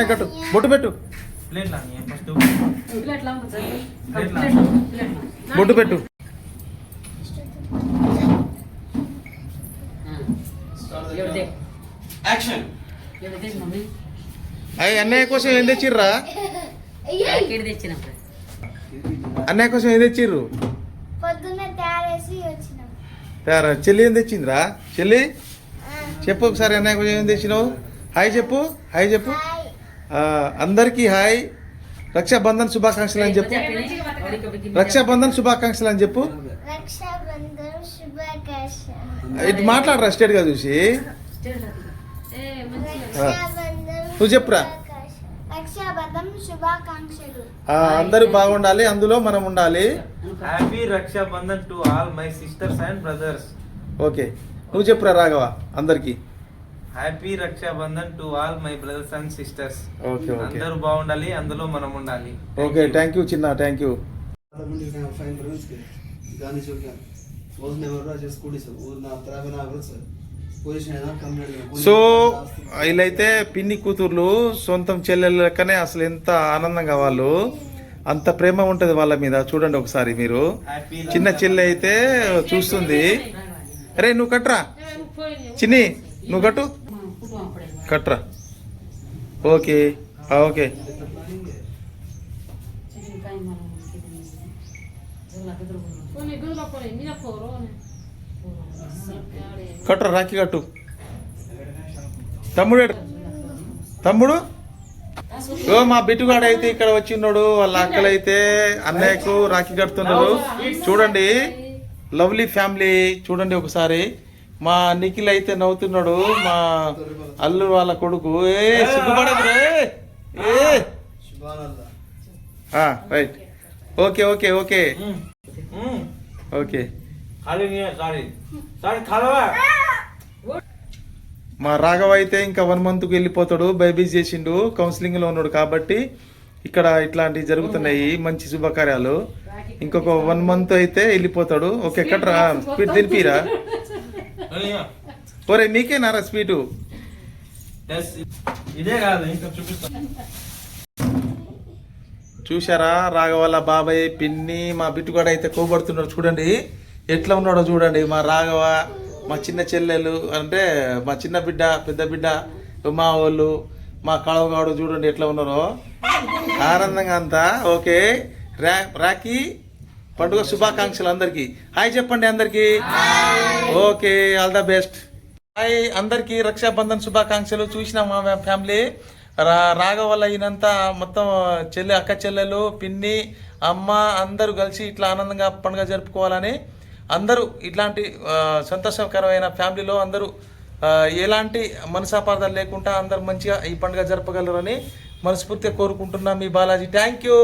కట్టు బొట్టు పెట్టు బొట్టు పెట్టు. అయ్యి అన్నయ్య కోసం ఏం తెచ్చిర్రా? అన్నయ్య కోసం ఏం తెచ్చిర్రు? చెల్లి ఏం తెచ్చిందిరా? చెల్లి చెప్పు ఒకసారి అన్నయ్య కోసం ఏం తెచ్చినావు? హాయ్ చెప్పు, హాయ్ చెప్పు. అందరికీ హాయ్, రక్షాబంధన్ శుభాకాంక్షలు అని చెప్పు. రక్షాబంధన్ శుభాకాంక్షలు అని చెప్పు. ఇటు మాట్లాడరా స్టేట్ గా చూసి. నువ్వు చెప్పురా. అందరూ బాగుండాలి, అందులో మనం ఉండాలి. Happy Rakshabandhan to all my sisters and brothers. Okay, నువ్వు చెప్పురా రాఘవ అందరికి. Happy Rakshabandhan to all my brothers and sisters. Okay okay, అందరూ బాగుండాలి, అందులో మనం ఉండాలి. ఓకే, థ్యాంక్ యూ చిన్న, థ్యాంక్ యూ. సో వీళ్ళైతే పిన్ని కూతుర్లు, సొంతం చెల్లెళ్ళ లెక్కనే. అసలు ఎంత ఆనందంగా వాళ్ళు, అంత ప్రేమ ఉంటది వాళ్ళ మీద. చూడండి ఒకసారి మీరు. చిన్న చెల్లె అయితే చూస్తుంది. అరే నువ్వు కట్రా చిన్ని, నువ్వు కట్టు, కట్రా. ఓకే ఓకే, కట్రా, రాఖీ కట్టు. తమ్ముడు తమ్ముడు మా బిట్టుగాడు అయితే ఇక్కడ వచ్చిన్నాడు. వాళ్ళ అక్కలైతే అన్నయ్యకు రాఖీ కడుతున్నాడు. చూడండి, లవ్లీ ఫ్యామిలీ. చూడండి ఒకసారి. మా నిఖిల్ అయితే నవ్వుతున్నాడు, మా అల్లు వాళ్ళ కొడుకు. సిగ్గుపడదు right. Okay okay okay okay. మా రాఘవ అయితే ఇంకా 1 monthకు వెళ్ళిపోతాడు. బేబీస్ చేసిండు, కౌన్సిలింగ్ లో ఉన్నాడు కాబట్టి ఇక్కడ ఇట్లాంటివి జరుగుతున్నాయి, మంచి శుభకార్యాలు. ఇంకొక 1 month అయితే వెళ్ళిపోతాడు. ఓకే కట్రా, స్పీడ్ దినిపిరా. ఒరే నీకేనారా స్వీటు? చూసారా రాఘవల్ల బాబాయ్, పిన్ని, మా బిట్టుగాడు అయితే కోబడుతున్నాడు. చూడండి ఎట్లా ఉన్నాడో చూడండి. మా రాఘవ, మా చిన్న చెల్లెలు, అంటే మా చిన్న బిడ్డ, పెద్ద బిడ్డ, మా వాళ్ళు, మా కళవగాడు చూడండి ఎట్లా ఉన్నారో ఆనందంగా అంతా. ఓకే, రాఖీ పండుగ శుభాకాంక్షలు అందరికి. హాయ్ చెప్పండి అందరికి. Okay, all the best. Hi అందరికి, రక్షాబంధన్ శుభాకాంక్షలు. చూసిన మా ఫ్యామిలీ రాఘవ వల్ల ఈయనంతా మొత్తం అక్క చెల్లెలు, పిన్ని, అమ్మ అందరూ కలిసి ఇట్లా ఆనందంగా పండుగ జరుపుకోవాలని, అందరూ ఇట్లాంటి సంతోషకరమైన ఫ్యామిలీలో అందరూ ఎలాంటి మనసాపార్థాలు లేకుండా అందరూ మంచిగా ఈ పండుగ జరపగలరని మనస్ఫూర్తిగా కోరుకుంటున్నా. మీ బాలాజీ. Thank you.